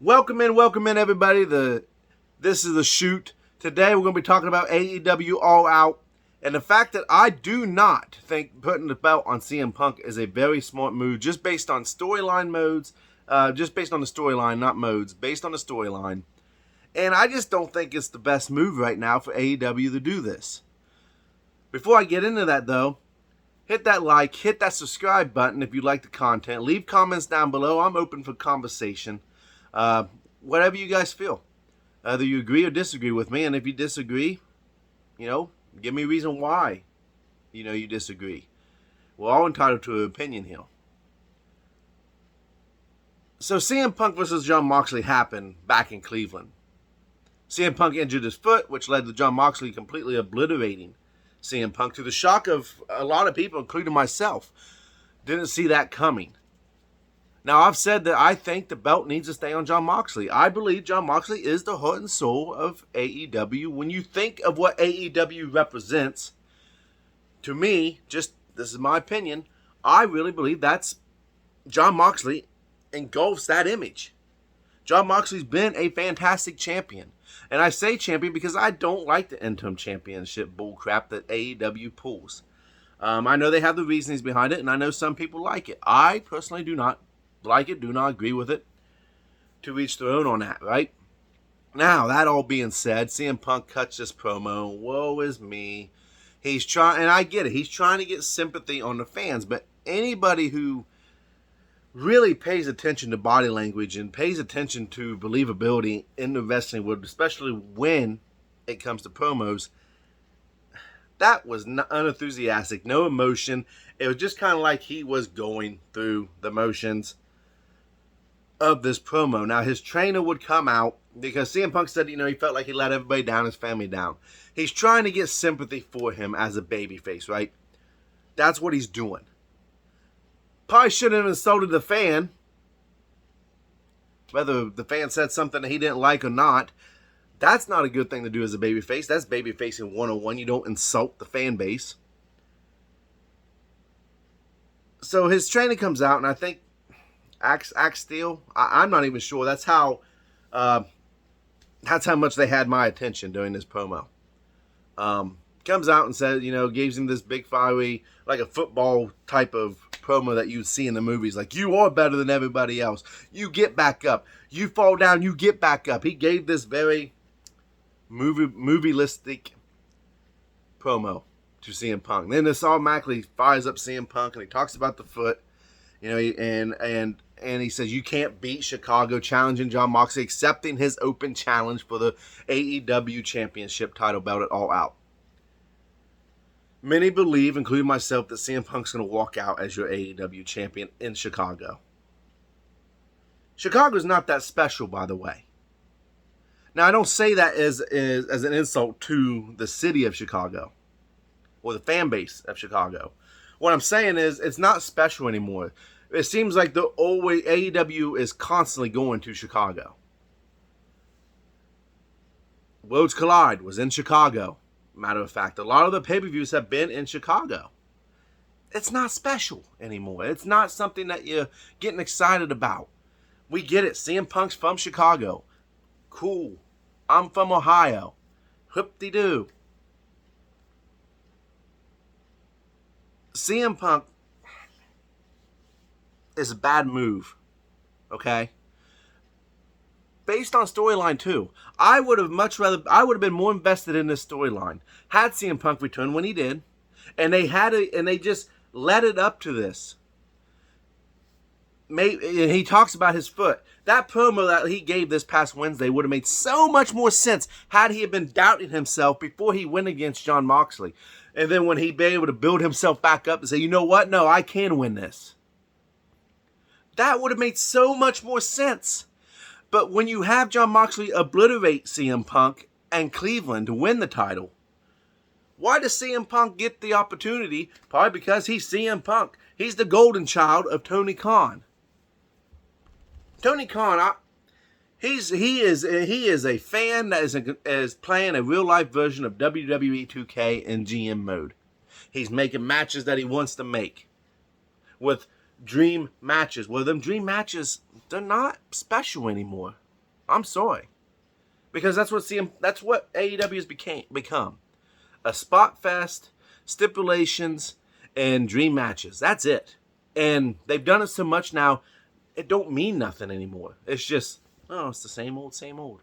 Welcome in, everybody. This is the shoot. Today we're going to be talking about AEW All Out, and the fact that I do not think putting the belt on CM Punk is a very smart move, just based on storyline modes, just based on the storyline, not modes, based on the storyline. And I just don't think it's the best move right now for AEW to do this. Before I get into that, though, hit that like, hit that subscribe button if you like the content. Leave comments down below. I'm open for conversation. Whatever you guys feel. Either you agree or disagree with me, and if you disagree, give me a reason why, you disagree. We're all entitled to an opinion here. So CM Punk versus Jon Moxley happened back in Cleveland. CM Punk injured his foot, which led to Jon Moxley completely obliterating CM Punk, to the shock of a lot of people, including myself. Didn't see that coming. Now, I've said that I think the belt needs to stay on Jon Moxley. I believe Jon Moxley is the heart and soul of AEW. When you think of what AEW represents, to me, just this is my opinion, I really believe that's Jon Moxley engulfs that image. Jon Moxley's been a fantastic champion. And I say champion because I don't like the interim championship bullcrap that AEW pulls. I know they have the reasons behind it, and I know some people like it. I personally do not like it, do not agree with it. To each their own on that, right? Now, that all being said, CM Punk cuts this promo. Woe is me. He's trying, and I get it, he's trying to get sympathy on the fans, but anybody who really pays attention to body language and pays attention to believability in the wrestling world, especially when it comes to promos, that was unenthusiastic, no emotion. It was just kind of like he was going through the motions of this promo. Now, his trainer would come out because CM Punk said, he felt like he let everybody down, his family down. He's trying to get sympathy for him as a babyface, right? That's what he's doing. Probably shouldn't have insulted the fan, whether the fan said something that he didn't like or not. That's not a good thing to do as a babyface. That's babyfacing 101. You don't insult the fan base. So his trainer comes out, and I think Axe Steel, I'm not even sure. That's how much they had my attention during this promo. Comes out and says, gives him this big fiery, like a football type of promo that you see in the movies. Like, you are better than everybody else. You get back up. You fall down, you get back up. He gave this very movieistic promo to CM Punk. Then this automatically fires up CM Punk, and he talks about the foot, and he says, you can't beat Chicago, challenging Jon Moxley, accepting his open challenge for the AEW Championship title belt at All Out. Many believe, including myself, that CM Punk's going to walk out as your AEW champion in Chicago. Chicago's not that special, by the way. Now, I don't say that as an insult to the city of Chicago or the fan base of Chicago. What I'm saying is it's not special anymore. It seems like the old way AEW is constantly going to Chicago. Worlds Collide was in Chicago. Matter of fact, a lot of the pay-per-views have been in Chicago. It's not special anymore. It's not something that you're getting excited about. We get it. CM Punk's from Chicago. Cool. I'm from Ohio. Whoop-de-doo. CM Punk is a bad move. Okay? Based on storyline too. I would have been more invested in this storyline had CM Punk returned when he did, and they just led it up to this. And he talks about his foot. That promo that he gave this past Wednesday would have made so much more sense had he been doubting himself before he went against Jon Moxley. And then when he'd be able to build himself back up and say, you know what? No, I can win this. That would have made so much more sense. But when you have Jon Moxley obliterate CM Punk and Cleveland to win the title, why does CM Punk get the opportunity? Probably because he's CM Punk. He's the golden child of Tony Khan. Tony Khan, he is a fan that is playing a real life version of WWE 2K in GM mode. He's making matches that he wants to make with dream matches. Well, them dream matches, they're not special anymore. I'm sorry. Because that's what AEW has become. A spot fest, stipulations, and dream matches. That's it. And they've done it so much now, it don't mean nothing anymore. It's just, oh, it's the same old, same old.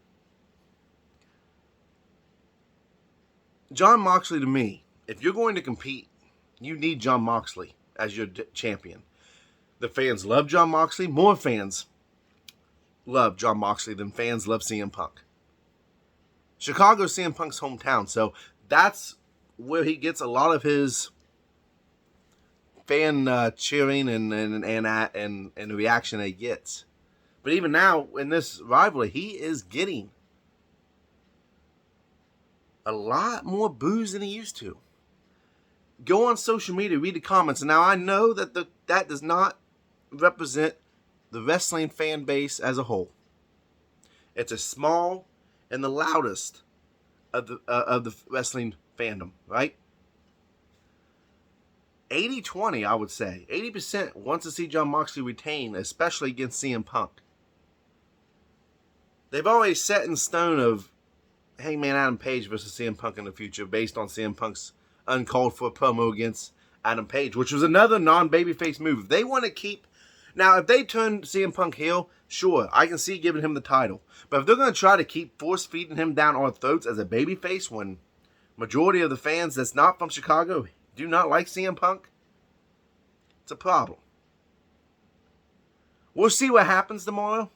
Jon Moxley, to me, if you're going to compete, you need Jon Moxley as your champion. The fans love Jon Moxley. More fans love Jon Moxley than fans love CM Punk. Chicago's CM Punk's hometown, so that's where he gets a lot of his fan cheering and the reaction that he gets. But even now, in this rivalry, he is getting a lot more boos than he used to. Go on social media, read the comments. And now I know that that does not represent the wrestling fan base as a whole. It's a small and the loudest of the wrestling fandom, right? 80-20, I would say. 80% wants to see Jon Moxley retain, especially against CM Punk. They've already set in stone of Hangman Adam Page versus CM Punk in the future based on CM Punk's uncalled for promo against Adam Page, which was another non-babyface move. If they want to keep... Now, if they turn CM Punk heel, sure, I can see giving him the title. But if they're going to try to keep force-feeding him down our throats as a babyface when majority of the fans that's not from Chicago do not like CM Punk, it's a problem. We'll see what happens tomorrow.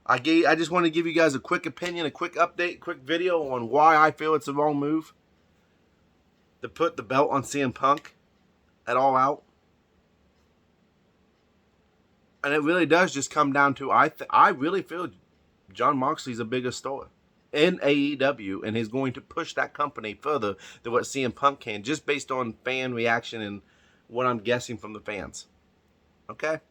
I just want to give you guys a quick opinion, a quick update, quick video on why I feel it's the wrong move to put the belt on CM Punk at All Out. And it really does just come down to, I really feel Jon Moxley's a bigger star in AEW, and he's going to push that company further than what CM Punk can, just based on fan reaction and what I'm guessing from the fans. Okay?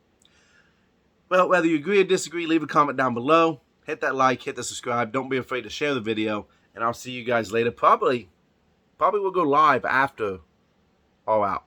Well, whether you agree or disagree, leave a comment down below. Hit that like, hit the subscribe. Don't be afraid to share the video, and I'll see you guys later. Probably we'll go live after All Out.